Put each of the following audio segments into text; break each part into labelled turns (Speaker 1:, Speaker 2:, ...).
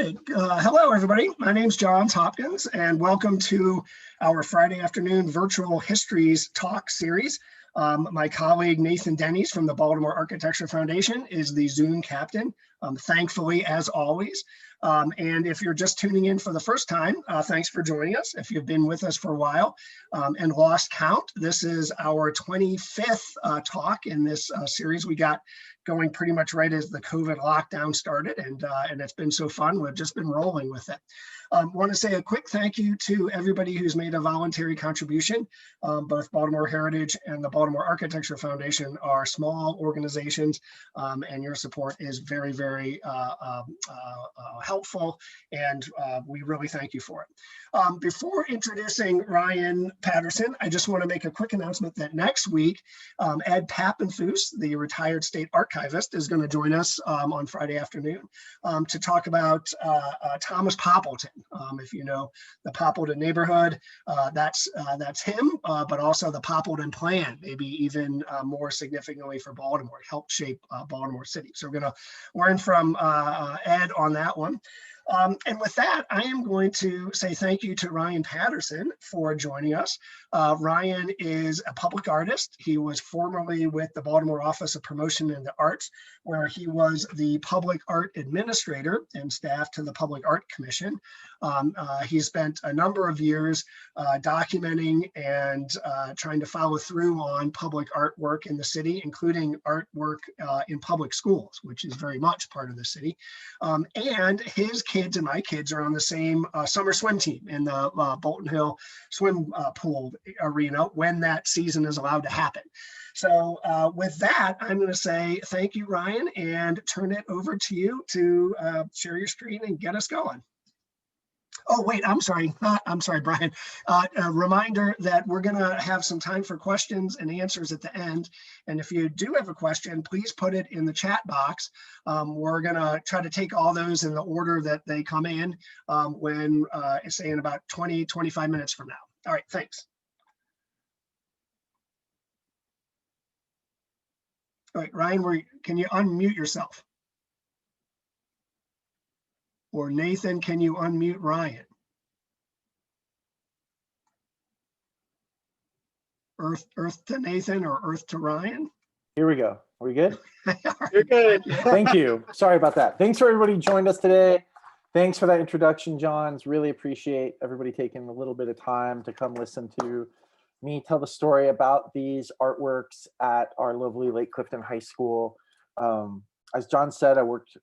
Speaker 1: right. Hello, everybody. My name's Johns Hopkins, and welcome to our Friday afternoon virtual histories talk series. My colleague Nathan Denny's from the Baltimore Architecture Foundation is the Zoom captain, thankfully, as always. And if you're just tuning in for the first time, thanks for joining us. If you've been with us for a while and lost count, this is our 25th talk in this series we got going pretty much right as the COVID lockdown started, and it's been so fun. We've just been rolling with it. Want to say a quick thank you to everybody who's made a voluntary contribution. Both Baltimore Heritage and the Baltimore Architecture Foundation are small organizations, and your support is very, very helpful, and we really thank you for it. Before introducing Ryan Patterson, I just want to make a quick announcement that next week, Ed Pappenfuss, the retired state archivist, is going to join us on Friday afternoon to talk about Thomas Poppleton. If you know the Poppleton neighborhood, that's him, but also the Poppleton plan, maybe even more significantly for Baltimore, helped shape Baltimore City. So we're going to learn from Ed on that one. And with that, I am going to say thank you to Ryan Patterson for joining us. Ryan is a public artist. He was formerly with the Baltimore Office of Promotion in the Arts, where he was the public art administrator and staff to the Public Art Commission. He spent a number of years documenting and trying to follow through on public artwork in the city, including artwork in public schools, which is very much part of the city. And his kids and my kids are on the same summer swim team in the Bolton Hill swim pool arena when that season is allowed to happen. So with that, I'm going to say thank you, Ryan, and turn it over to you to share your screen and get us going. Oh, wait, I'm sorry, Brian. A reminder that we're going to have some time for questions and answers at the end. And if you do have a question, please put it in the chat box. We're going to try to take all those in the order that they come in when, say, in about 25 minutes from now. All right, thanks. All right, Ryan, can you unmute yourself? Or Nathan, can you unmute Ryan? Earth to Nathan or Earth to Ryan?
Speaker 2: Here we go. Are we good? You're good. Thank you. Sorry about that. Thanks for everybody who joined us today. Thanks for that introduction, Johns. Really appreciate everybody taking a little bit of time to come listen to me tell the story about these artworks at our lovely Lake Clifton High School. As John said, I worked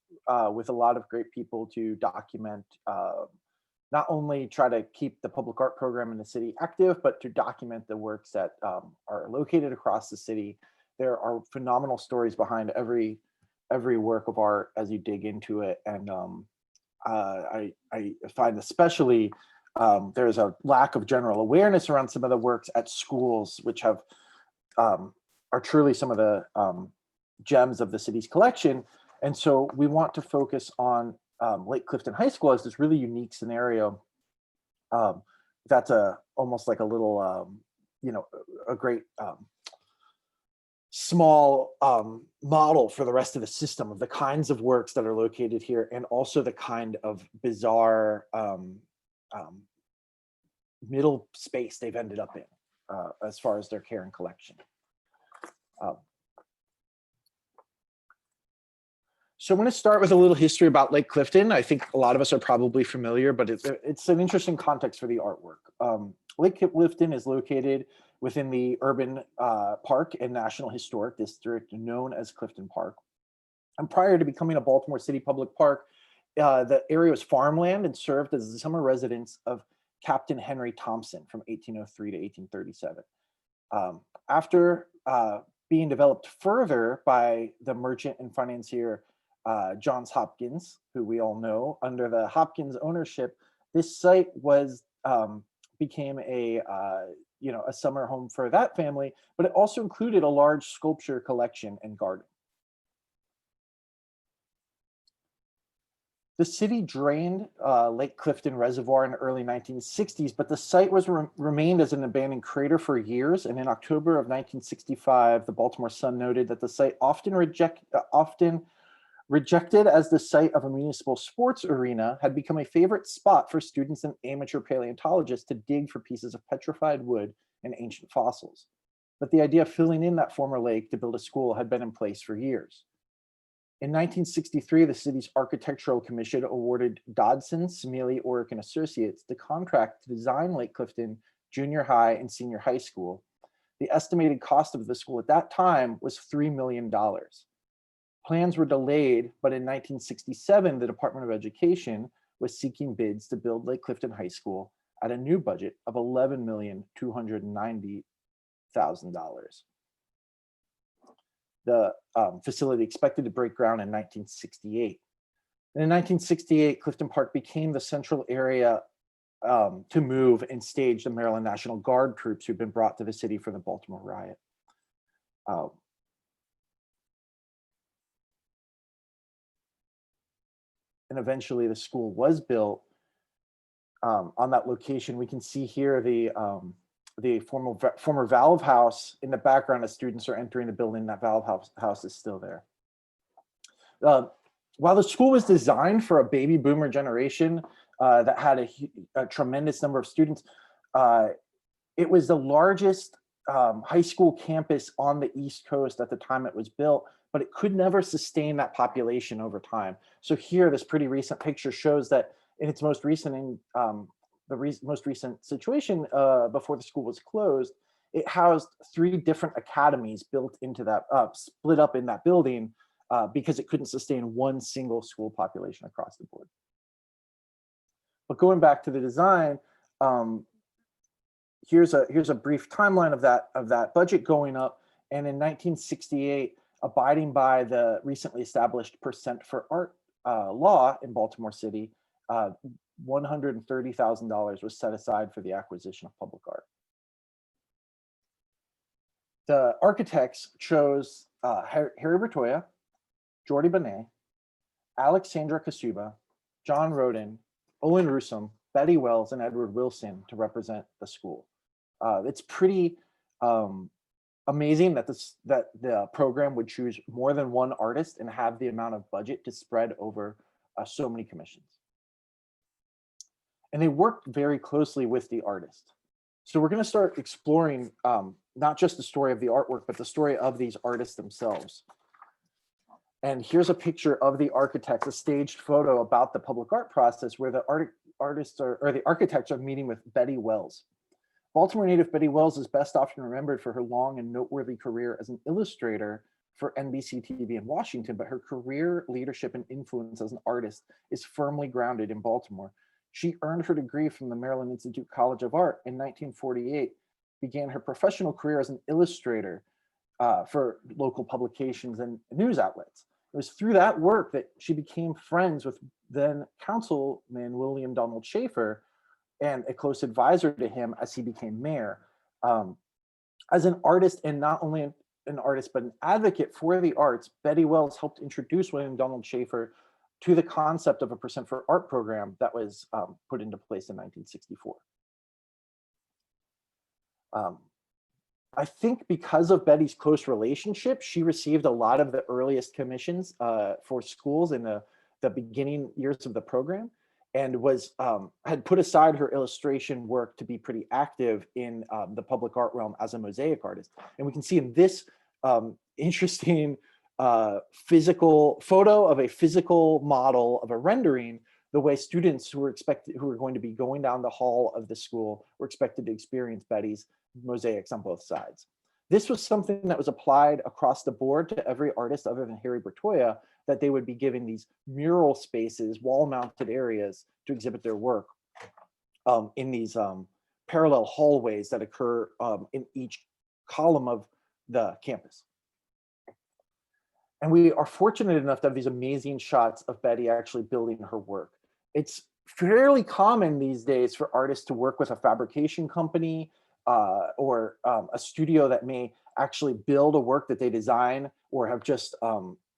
Speaker 2: with a lot of great people to document, not only try to keep the public art program in the city active, but to document the works that are located across the city. There are phenomenal stories behind every work of art as you dig into it. And I find especially there's a lack of general awareness around some of the works at schools, which have are truly some of the gems of the city's collection. And so we want to focus on Lake Clifton High School as this really unique scenario. That's almost like a little, a great small model for the rest of the system of the kinds of works that are located here, and also the kind of bizarre middle space they've ended up in as far as their care and collection. So I'm going to start with a little history about Lake Clifton. I think a lot of us are probably familiar, but it's an interesting context for the artwork. Lake Clifton is located within the urban park and National Historic District known as Clifton Park. And prior to becoming a Baltimore City public park, the area was farmland and served as the summer residence of Captain Henry Thompson from 1803 to 1837. After being developed further by the merchant and financier Johns Hopkins, who we all know, under the Hopkins ownership, this site became a summer home for that family, but it also included a large sculpture collection and garden. The city drained Lake Clifton Reservoir in the early 1960s, but the site was remained as an abandoned crater for years. And in October of 1965, the Baltimore Sun noted that the site often Rejected as the site of a municipal sports arena, had become a favorite spot for students and amateur paleontologists to dig for pieces of petrified wood and ancient fossils. But the idea of filling in that former lake to build a school had been in place for years. In 1963, the city's Architectural Commission awarded Dodson, Smiley, Orrick, and Associates the contract to design Lake Clifton Junior High and Senior High School. The estimated cost of the school at that time was $3 million. Plans were delayed, but in 1967, the Department of Education was seeking bids to build Lake Clifton High School at a new budget of $11,290,000. The facility expected to break ground in 1968. And in 1968, Clifton Park became the central area to move and stage the Maryland National Guard troops who'd been brought to the city for the Baltimore riot. And eventually the school was built on that location. We can see here the former valve house in the background as students are entering the building. That valve house is still there. While the school was designed for a baby boomer generation that had a tremendous number of students, it was the largest high school campus on the East Coast at the time it was built, but it could never sustain that population over time. So here, this pretty recent picture shows that in its most recent most recent situation before the school was closed, it housed 3 different academies built into that, split up in that building because it couldn't sustain one single school population across the board. But going back to the design, here's a brief timeline of that budget going up. And in 1968, abiding by the recently established percent for art law in Baltimore City, $130,000 was set aside for the acquisition of public art. The architects chose Harry Bertoia, Jordi Bonet, Alexandra Kasuba, John Roden, Owen Russom, Betty Wells, and Edward Wilson to represent the school. It's pretty amazing that the program would choose more than one artist and have the amount of budget to spread over so many commissions. And they worked very closely with the artist. So we're going to start exploring not just the story of the artwork, but the story of these artists themselves. And here's a picture of the architects, a staged photo about the public art process where the the architects are meeting with Betty Wells. Baltimore native Betty Wells is best often remembered for her long and noteworthy career as an illustrator for NBC TV in Washington, but her career, leadership, and influence as an artist is firmly grounded in Baltimore. She earned her degree from the Maryland Institute College of Art in 1948, began her professional career as an illustrator for local publications and news outlets. It was through that work that she became friends with then Councilman William Donald Schaefer and a close advisor to him as he became mayor. As an artist, and not only an artist, but an advocate for the arts, Betty Wells helped introduce William Donald Schaefer to the concept of a percent for art program that was put into place in 1964. I think because of Betty's close relationship, she received a lot of the earliest commissions for schools in the beginning years of the program, and had put aside her illustration work to be pretty active in the public art realm as a mosaic artist. And we can see in this interesting physical photo of a physical model of a rendering, the way students who were going to be going down the hall of the school were expected to experience Betty's mosaics on both sides. This was something that was applied across the board to every artist other than Harry Bertoia, that they would be given these mural spaces, wall-mounted areas to exhibit their work in these parallel hallways that occur in each column of the campus. And we are fortunate enough to have these amazing shots of Betty actually building her work. It's fairly common these days for artists to work with a fabrication company or a studio that may actually build a work that they design or have just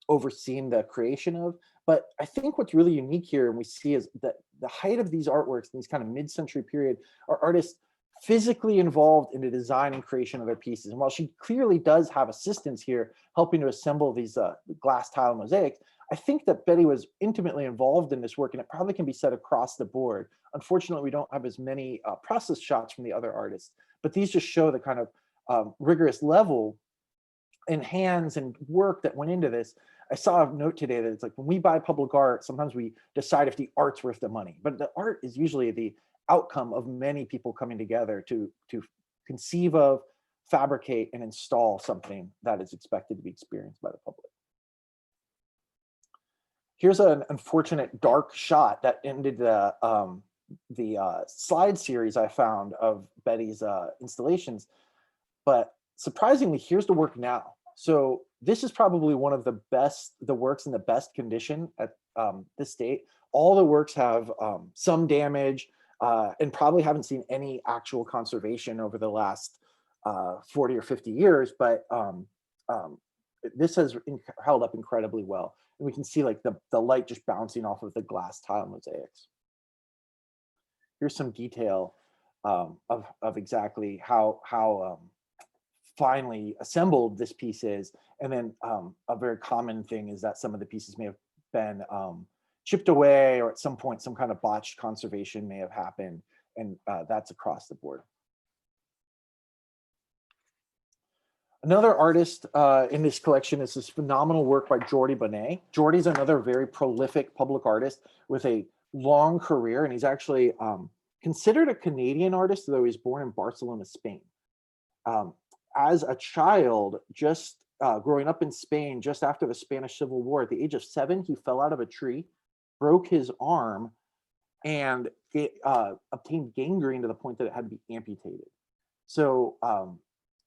Speaker 2: overseen the creation of. But I think what's really unique here, and we see, is that the height of these artworks in these kind of mid-century period are artists physically involved in the design and creation of their pieces. And while she clearly does have assistants here helping to assemble these glass tile mosaics, I think that Betty was intimately involved in this work, and it probably can be said across the board. Unfortunately, we don't have as many process shots from the other artists, but these just show the kind of rigorous level and hands and work that went into this. I saw a note today that it's like when we buy public art, sometimes we decide if the art's worth the money, but the art is usually the outcome of many people coming together to conceive of, fabricate, and install something that is expected to be experienced by the public. Here's an unfortunate dark shot that ended the slide series I found of Betty's installations, but surprisingly, here's the work now. So this is probably one of the works in the best condition at this date. All the works have some damage and probably haven't seen any actual conservation over the last 40 or 50 years, but this has held up incredibly well. And we can see like the light just bouncing off of the glass tile mosaics. Here's some detail of exactly how finely assembled this piece is. And then a very common thing is that some of the pieces may have been chipped away, or at some point some kind of botched conservation may have happened, and that's across the board. Another artist in this collection is this phenomenal work by Jordi Bonet. Jordi's another very prolific public artist with a long career, and he's actually considered a Canadian artist, though he's born in Barcelona, Spain. As a child, just growing up in Spain, just after the Spanish Civil War, at the age of 7, he fell out of a tree, broke his arm, and obtained gangrene to the point that it had to be amputated. So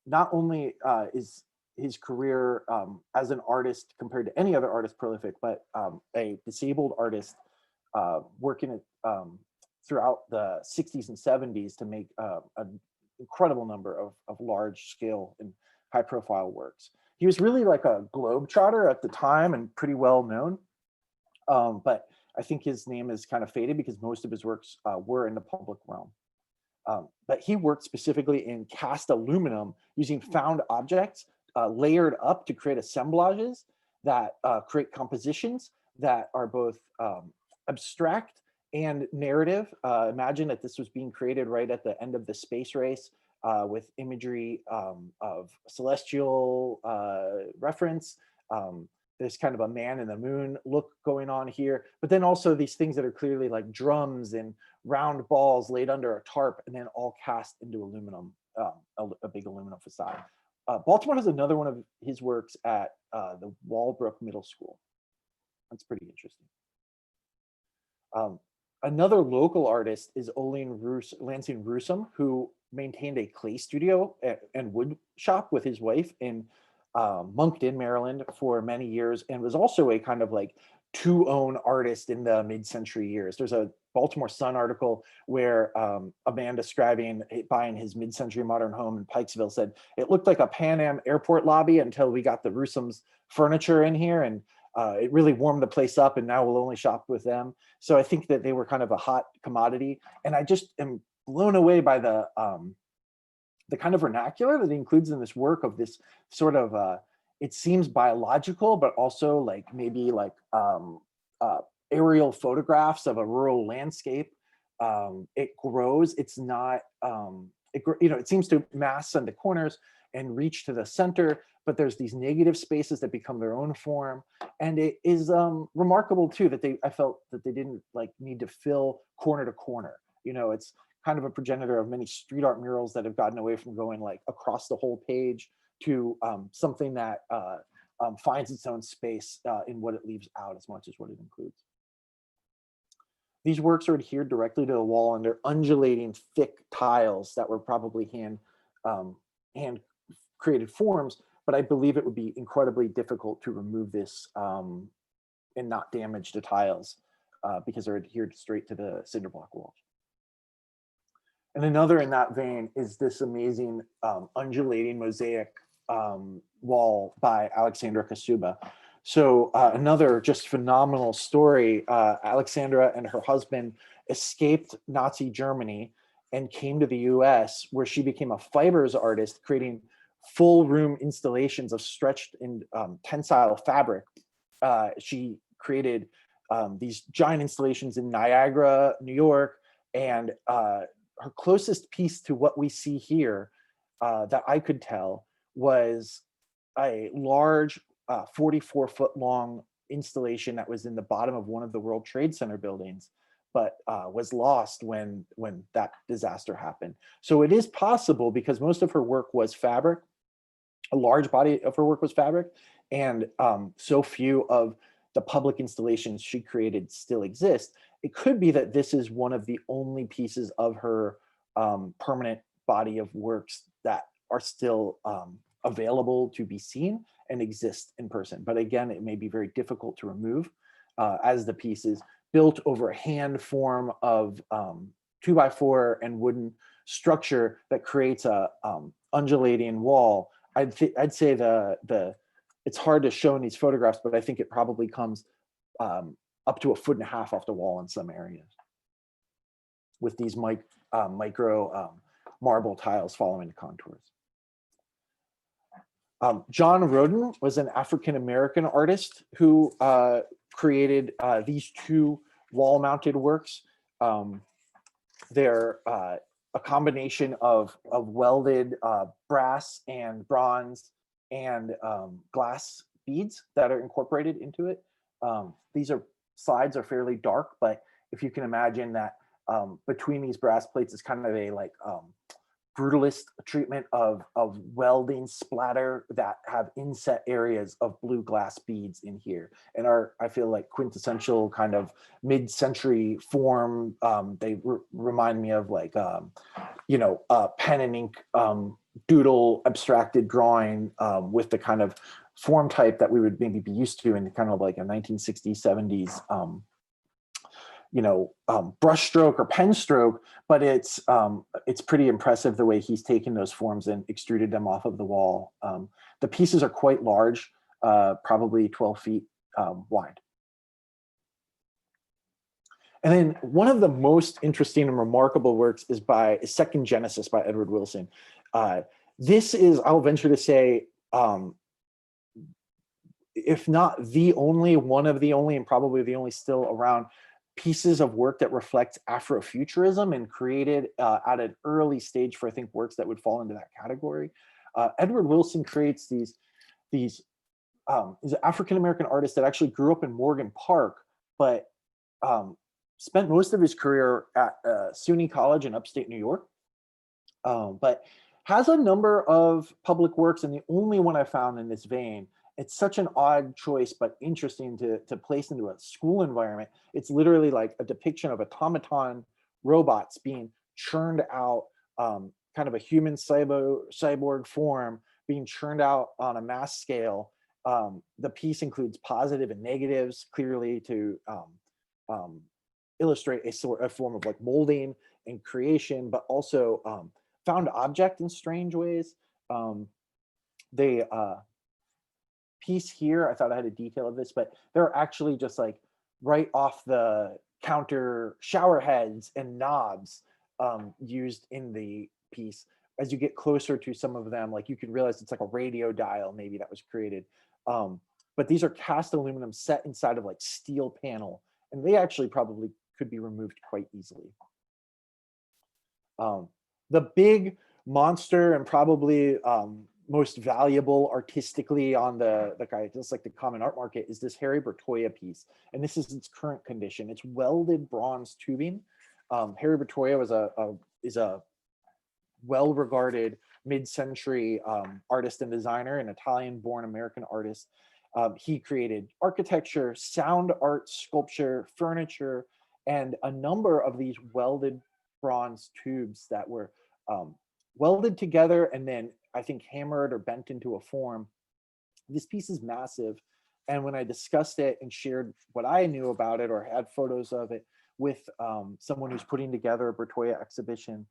Speaker 2: not only is his career as an artist compared to any other artist prolific, but a disabled artist working throughout the 60s and 70s to make an incredible number of large scale and high profile works. He was really like a globetrotter at the time and pretty well known, but I think his name is kind of faded because most of his works were in the public realm. But he worked specifically in cast aluminum using found objects layered up to create assemblages that create compositions that are both abstract and narrative. Imagine that this was being created right at the end of the space race with imagery of celestial reference. There's kind of a man in the moon look going on here, but then also these things that are clearly like drums and round balls laid under a tarp and then all cast into aluminum, a big aluminum facade. Baltimore has another one of his works at the Walbrook Middle School. That's pretty interesting. Another local artist is Lansing Rusum, who maintained a clay studio and wood shop with his wife in Moncton, Maryland for many years, and was also a kind of like to-own artist in the mid-century years. There's a Baltimore Sun article where a man describing buying his mid-century modern home in Pikesville said, it looked like a Pan Am airport lobby until we got the Rusum's furniture in here, and it really warmed the place up, and now we'll only shop with them. So I think that they were kind of a hot commodity, and I just am blown away by the kind of vernacular that he includes in this work of this sort of it seems biological, but also like maybe like aerial photographs of a rural landscape. It grows. It's not it seems to mass on the corners and reach to the center, but there's these negative spaces that become their own form. And it is remarkable too that I felt that they didn't like need to fill corner to corner. It's kind of a progenitor of many street art murals that have gotten away from going like across the whole page to something that finds its own space in what it leaves out as much as what it includes. These works are adhered directly to the wall, and they're undulating thick tiles that were probably hand created forms, but I believe it would be incredibly difficult to remove this and not damage the tiles because they're adhered straight to the cinder block walls. And another in that vein is this amazing undulating mosaic wall by Alexandra Kasuba. So another just phenomenal story. Alexandra and her husband escaped Nazi Germany and came to the US, where she became a fibers artist, creating full room installations of stretched in tensile fabric. She created these giant installations in Niagara, New York, and her closest piece to what we see here that I could tell was a large 44-foot long installation that was in the bottom of one of the World Trade Center buildings, but was lost when that disaster happened. So it is possible, because most of her work was fabric, a large body of her work was fabric, and so few of the public installations she created still exist. It could be that this is one of the only pieces of her permanent body of works that are still available to be seen and exist in person. But again, it may be very difficult to remove as the piece is built over a hand form of 2x4 and wooden structure that creates a undulating wall. I'd say it's hard to show in these photographs, but I think it probably comes up to 1.5 feet off the wall in some areas, with these micro marble tiles following the contours. John Roden was an African-American artist who created these two wall-mounted works. They're a combination of welded brass and bronze and glass beads that are incorporated into it. These sides are fairly dark, but if you can imagine that between these brass plates is kind of a brutalist treatment of welding splatter that have inset areas of blue glass beads in here, and are, I feel like, quintessential kind of mid-century form. They remind me of pen and ink doodle abstracted drawing with the kind of form type that we would maybe be used to in kind of like a 1960s, 70s brushstroke or pen stroke, but it's pretty impressive the way he's taken those forms and extruded them off of the wall. The pieces are quite large, probably 12 feet wide. And then one of the most interesting and remarkable works is Second Genesis by Edward Wilson. This is, I'll venture to say, if not the only, one of the only, and probably the only still around pieces of work that reflects Afrofuturism and created at an early stage for, I think, works that would fall into that category. Edward Wilson creates these he's an African-American artist that actually grew up in Morgan Park, but spent most of his career at SUNY College in upstate New York, but has a number of public works, and the only one I found in this vein, it's such an odd choice, but interesting to place into a school environment. It's literally like a depiction of automaton robots being churned out, kind of a human cyborg form being churned out on a mass scale. The piece includes positive and negatives, clearly to illustrate a form of like molding and creation, but also found object in strange ways. Piece here, I thought I had a detail of this, but they're actually just like right off the counter shower heads and knobs used in the piece. As you get closer to some of them, like you could realize it's like a radio dial maybe that was created. But these are cast aluminum set inside of like steel panel, and they actually probably could be removed quite easily. The big monster and probably most valuable artistically on the guy, just like the common art market, is this Harry Bertoia piece, and this is its current condition. It's welded bronze tubing. Harry Bertoia is a well-regarded mid-century artist and designer, an Italian-born American artist. He created architecture, sound art, sculpture, furniture, and a number of these welded bronze tubes that were welded together and then I think hammered or bent into a form. This piece is massive. And when I discussed it and shared what I knew about it or had photos of it with someone who's putting together a Bertoia exhibition,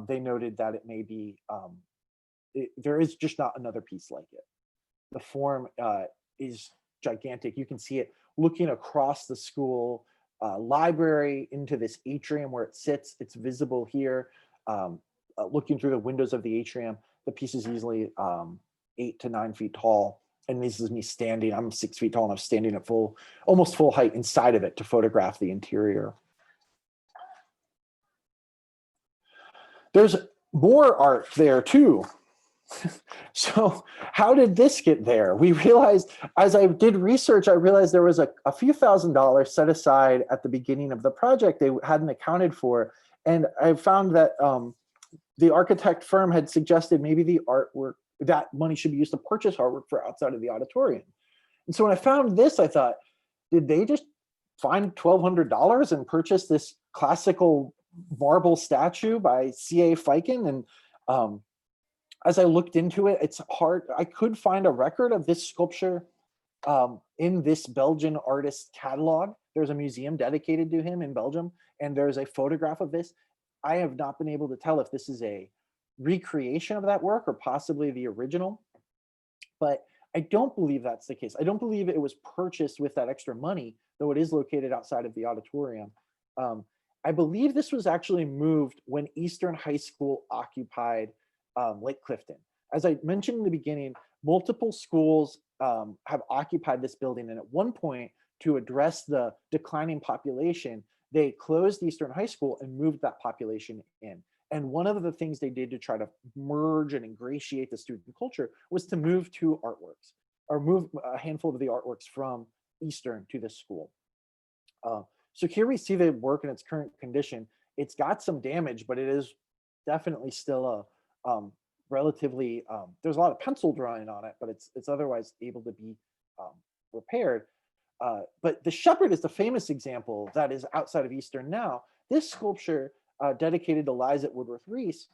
Speaker 2: they noted that it may be, there is just not another piece like it. The form is gigantic. You can see it looking across the school library into this atrium where it sits. It's visible here. Looking through the windows of the atrium, the piece is easily 8 to 9 feet tall. And this is me standing, I'm 6 feet tall and I'm standing at almost full height inside of it to photograph the interior. There's more art there too. So how did this get there? We realized, as I did research, I realized there was a few $1,000s set aside at the beginning of the project they hadn't accounted for. And I found that the architect firm had suggested maybe the artwork, that money should be used to purchase artwork for outside of the auditorium. And so when I found this, I thought, did they just find $1,200 and purchase this classical marble statue by C.A. Fiken? And as I looked into it, it's hard. I could find a record of this sculpture in this Belgian artist catalog. There's a museum dedicated to him in Belgium, and there's a photograph of this. I have not been able to tell if this is a recreation of that work or possibly the original, but I don't believe that's the case. I don't believe it was purchased with that extra money, though it is located outside of the auditorium. I believe this was actually moved when Eastern High School occupied Lake Clifton. As I mentioned in the beginning, multiple schools have occupied this building, and at one point, to address the declining population, they closed Eastern High School and moved that population in. And one of the things they did to try to merge and ingratiate the student culture was to move two artworks, or move a handful of the artworks from Eastern to this school. So here we see the work in its current condition. It's got some damage, but it is definitely still a relatively, there's a lot of pencil drawing on it, but it's otherwise able to be repaired. But the Shepherd is the famous example that is outside of Eastern now. This sculpture, dedicated to Liza Woodworth Reese,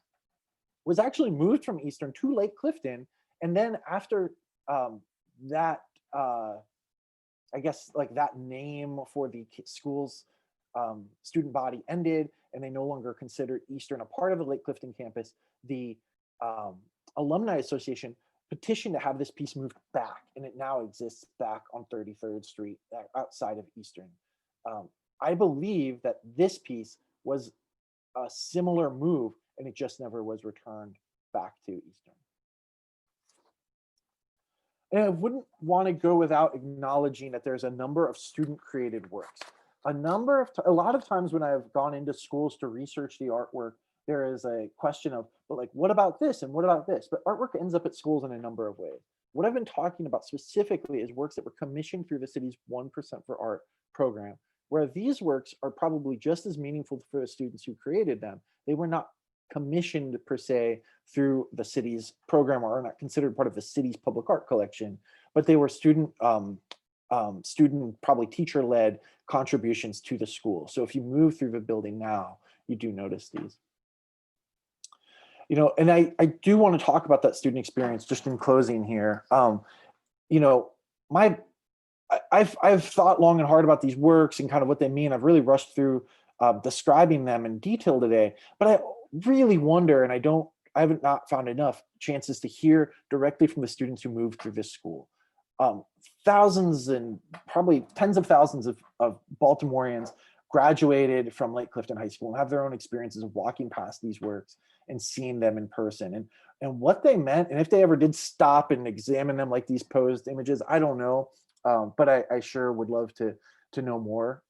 Speaker 2: was actually moved from Eastern to Lake Clifton. And then after that, I guess like that name for the school's student body ended, and they no longer considered Eastern a part of the Lake Clifton campus, the Alumni Association petitioned to have this piece moved back, and it now exists back on 33rd Street outside of Eastern. I believe that this piece was a similar move, and it just never was returned back to Eastern. And I wouldn't want to go without acknowledging that there's a number of student created works. A lot of times when I've gone into schools to research the artwork, there is a question of, but like, what about this and what about this? But artwork ends up at schools in a number of ways. What I've been talking about specifically is works that were commissioned through the city's 1% for Art program, where these works are probably just as meaningful for the students who created them. They were not commissioned per se through the city's program, or are not considered part of the city's public art collection, but they were student probably teacher-led contributions to the school. So if you move through the building now, you do notice these. You know, and I do want to talk about that student experience just in closing here. You know, I've thought long and hard about these works and kind of what they mean. I've really rushed through describing them in detail today, but I really wonder, and I haven't not found enough chances to hear directly from the students who moved through this school. Thousands and probably tens of thousands of Baltimoreans graduated from Lake Clifton High School and have their own experiences of walking past these works and seeing them in person, and what they meant, and if they ever did stop and examine them like these posed images, I don't know, but I sure would love to know more.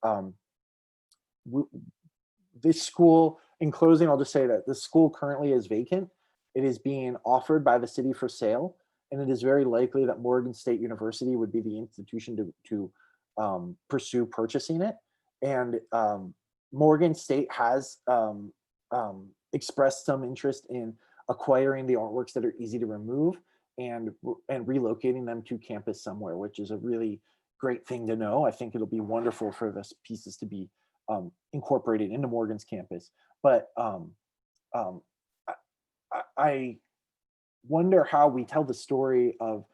Speaker 2: This school, in closing, I'll just say that the school currently is vacant. It is being offered by the city for sale, and it is very likely that Morgan State University would be the institution to pursue purchasing it. And Morgan State has expressed some interest in acquiring the artworks that are easy to remove and relocating them to campus somewhere, which is a really great thing to know. I think it'll be wonderful for this pieces to be incorporated into Morgan's campus. But I wonder how we tell the story of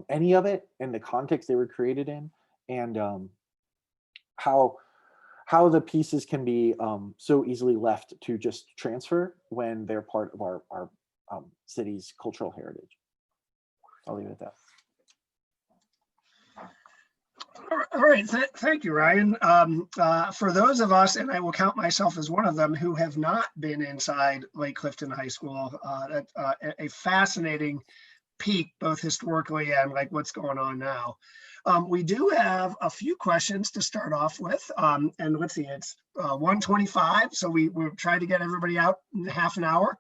Speaker 2: any of it and the context they were created in, and how the pieces can be so easily left to just transfer when they're part of our city's cultural heritage. I'll leave it at that.
Speaker 1: All right, thank you, Ryan. For those of us, and I will count myself as one of them, who have not been inside Lake Clifton High School, a fascinating peak, both historically and like what's going on now. We do have a few questions to start off with. And let's see, it's 1:25. So we'll try to get everybody out in half an hour.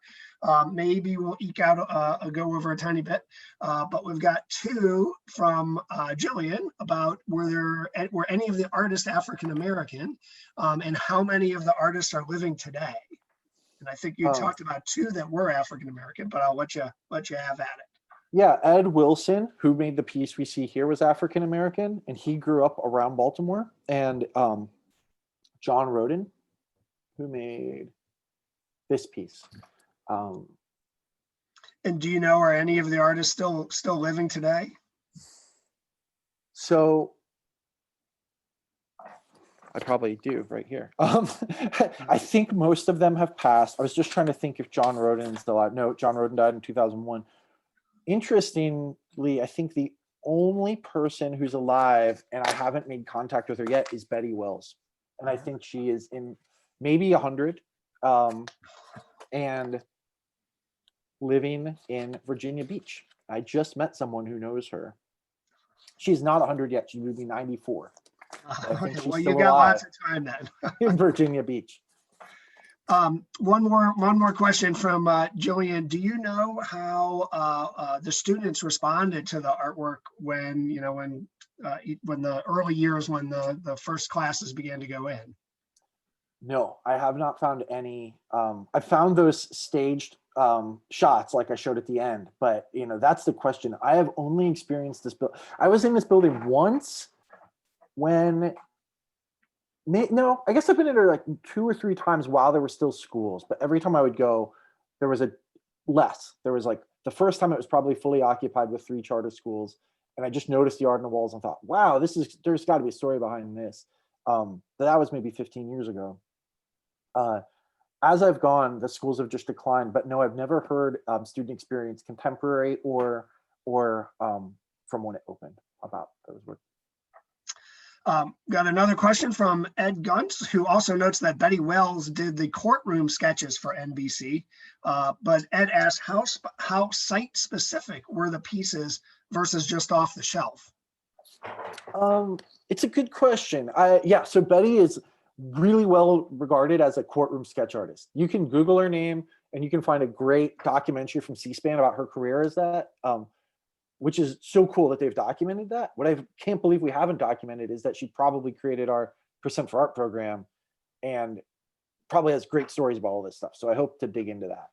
Speaker 1: Maybe we'll eke out a go over a tiny bit. But we've got two from Jillian about were any of the artists African-American, and how many of the artists are living today? And I think you talked about two that were African-American, but I'll let you have at it.
Speaker 2: Yeah, Ed Wilson, who made the piece we see here, was African American, and he grew up around Baltimore. And John Roden, who made this piece.
Speaker 1: And do you know, are any of the artists still living today?
Speaker 2: So I probably do right here. I think most of them have passed. I was just trying to think if John Roden's still alive. No, John Roden died in 2001. Interestingly, I think the only person who's alive, and I haven't made contact with her yet, is Betty Wells. And I think she is in maybe 100 and living in Virginia Beach. I just met someone who knows her. She's not 100 yet. She would be 94.
Speaker 1: Okay, well, you got lots of time then.
Speaker 2: In Virginia Beach.
Speaker 1: One more question from Jillian. Do you know how the students responded to the artwork when the early years when the first classes began to go in?
Speaker 2: No, I have not found any. I found those staged shots like I showed at the end, but that's the question. I have only experienced this I was in this building once when. No, I guess I've been in there like 2 or 3 times while there were still schools, but every time I would go, there was less. There was like the first time it was probably fully occupied with 3 charter schools. And I just noticed the art on the walls and thought, wow, there's gotta be a story behind this. But that was maybe 15 years ago. As I've gone, the schools have just declined, but no, I've never heard student experience contemporary or from when it opened about those work.
Speaker 1: Got another question from Ed Guntz, who also notes that Betty Wells did the courtroom sketches for NBC. But Ed asks, how site specific were the pieces versus just off the shelf?
Speaker 2: It's a good question. So Betty is really well regarded as a courtroom sketch artist. You can Google her name and you can find a great documentary from C-SPAN about her career as that. Which is so cool that they've documented that. What I can't believe we haven't documented is that she probably created our Percent for Art program and probably has great stories about all this stuff. So I hope to dig into that.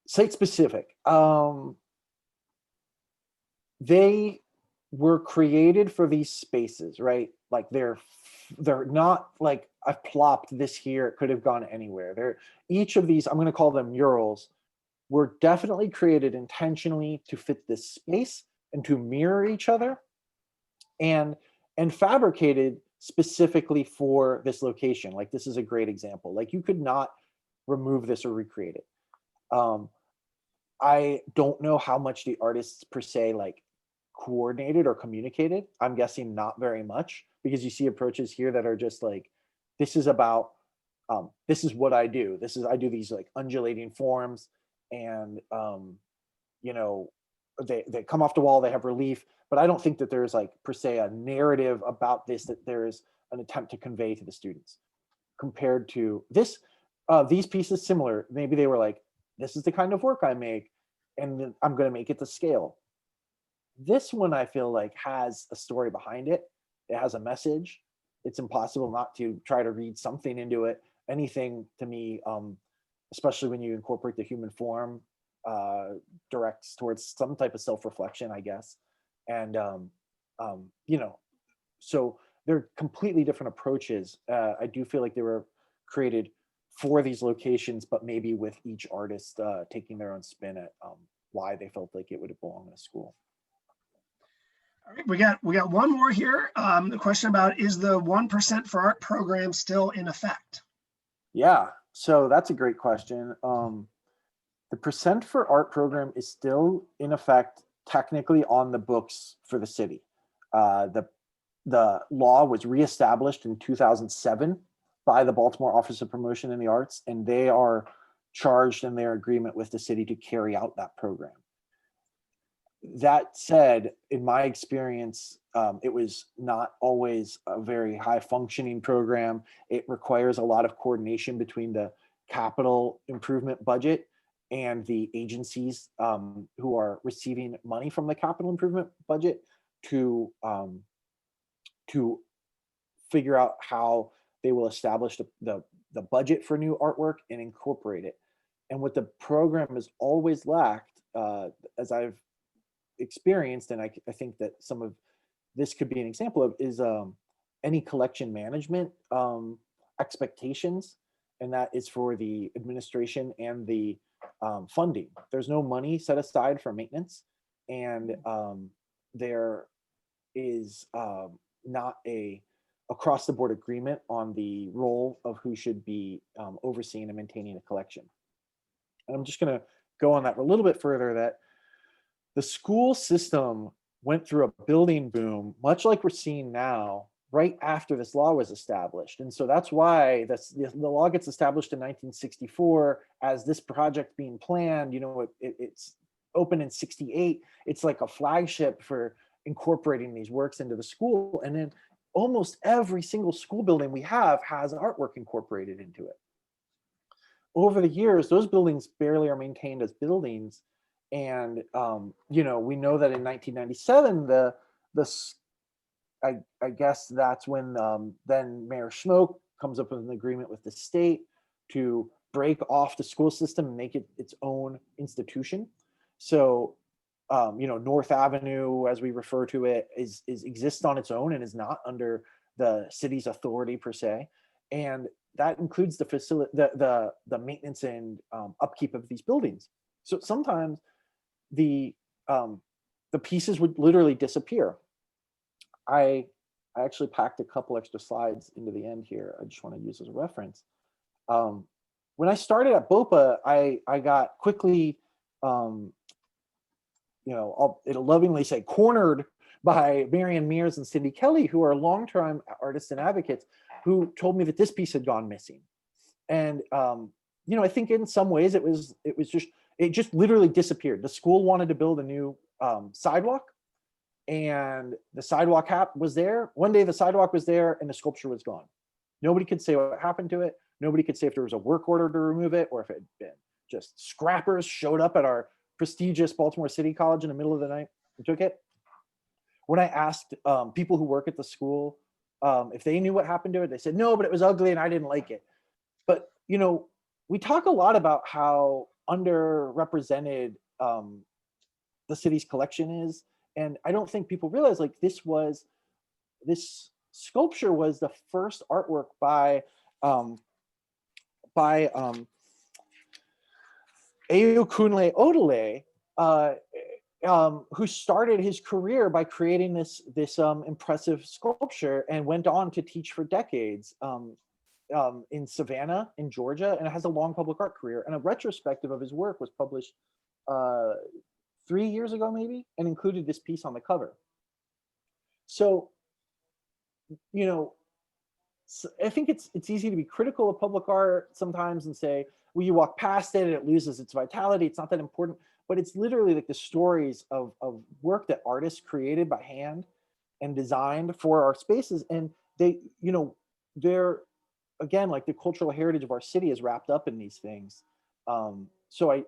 Speaker 2: Site specific. They were created for these spaces, right? Like they're not like I've plopped this here. It could have gone anywhere. Each of these, I'm going to call them murals, were definitely created intentionally to fit this space and to mirror each other and fabricated specifically for this location. Like this is a great example. Like you could not remove this or recreate it. I don't know how much the artists per se like coordinated or communicated. I'm guessing not very much because you see approaches here that are just like, this is about, this is what I do. I do these like undulating forms. And they come off the wall, they have relief, but I don't think that there's like per se a narrative about this that there's an attempt to convey to the students. Compared to this, these pieces similar, maybe they were like, this is the kind of work I make and I'm going to make it to scale. This one I feel like has a story behind it. It has a message. It's impossible not to try to read something into it. Anything to me, especially when you incorporate the human form, directs towards some type of self-reflection, I guess. And, so they're completely different approaches. I do feel like they were created for these locations, but maybe with each artist taking their own spin at why they felt like it would belong in a school.
Speaker 1: All right, we got one more here. The question about, is the 1% for Art program still in effect?
Speaker 2: Yeah. So that's a great question. The Percent for Art program is still in effect, technically on the books for the city. The law was reestablished in 2007 by the Baltimore Office of Promotion in the Arts, and they are charged in their agreement with the city to carry out that program. That said, in my experience, it was not always a very high functioning program. It requires a lot of coordination between the capital improvement budget and the agencies who are receiving money from the capital improvement budget to figure out how they will establish the budget for new artwork and incorporate it. And what the program has always lacked, as I've experienced, and I think that some of this could be an example of, is any collection management expectations, and that is for the administration and the funding. There's no money set aside for maintenance, and there is not a across the board agreement on the role of who should be overseeing and maintaining a collection. And I'm just going to go on that a little bit further, that the school system went through a building boom, much like we're seeing now, right after this law was established. And so that's why the law gets established in 1964 as this project being planned. It's open in 68. It's like a flagship for incorporating these works into the school. And then almost every single school building we have has artwork incorporated into it. Over the years, those buildings barely are maintained as buildings. And we know that in 1997, I guess that's when then Mayor Schmoke comes up with an agreement with the state to break off the school system and make it its own institution. So, North Avenue, as we refer to it, exists on its own and is not under the city's authority per se. And that includes the facility, the maintenance and upkeep of these buildings. So sometimes the pieces would literally disappear. I actually packed a couple extra slides into the end here. I just want to use as a reference. When I started at BOPA, I got quickly, it'll lovingly say, cornered by Marion Mears and Cindy Kelly, who are longtime artists and advocates, who told me that this piece had gone missing. And I think in some ways it just literally disappeared. The school wanted to build a new sidewalk, and the sidewalk was there. One day the sidewalk was there and the sculpture was gone. Nobody could say what happened to it. Nobody could say if there was a work order to remove it or if it had been just scrappers showed up at our prestigious Baltimore City College in the middle of the night and took it. When I asked people who work at the school if they knew what happened to it, they said, no, but it was ugly and I didn't like it. But, we talk a lot about how underrepresented the city's collection is. And I don't think people realize, like, this sculpture was the first artwork by Eyokunle Odele, who started his career by creating this impressive sculpture and went on to teach for decades in Savannah, in Georgia, and has a long public art career. And a retrospective of his work was published 3 years ago, maybe, and included this piece on the cover. So, I think it's easy to be critical of public art sometimes and say, well, you walk past it and it loses its vitality. It's not that important. But it's literally like the stories of work that artists created by hand and designed for our spaces. And they're, again, like the cultural heritage of our city is wrapped up in these things. So I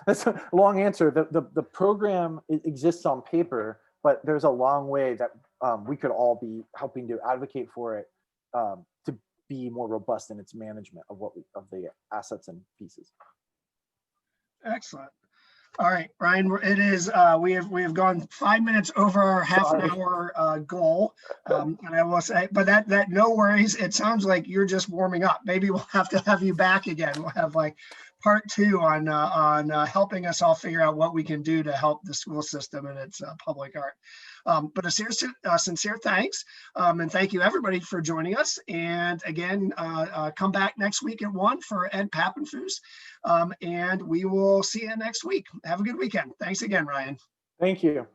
Speaker 2: that's a long answer. The program exists on paper, but there's a long way that we could all be helping to advocate for it to be more robust in its management of of the assets and pieces.
Speaker 1: Excellent. All right, Ryan, it is, we have gone 5 minutes over our half an hour goal. And I will say, but that no worries. It sounds like you're just warming up. Maybe we'll have to have you back again. We'll have like part 2 on helping us all figure out what we can do to help the school system and its public art. But a sincere thanks. And thank you everybody for joining us. And again, come back next week at 1 for Ed Pappenfuss. And we will see you next week. Have a good weekend. Thanks again, Ryan.
Speaker 2: Thank you.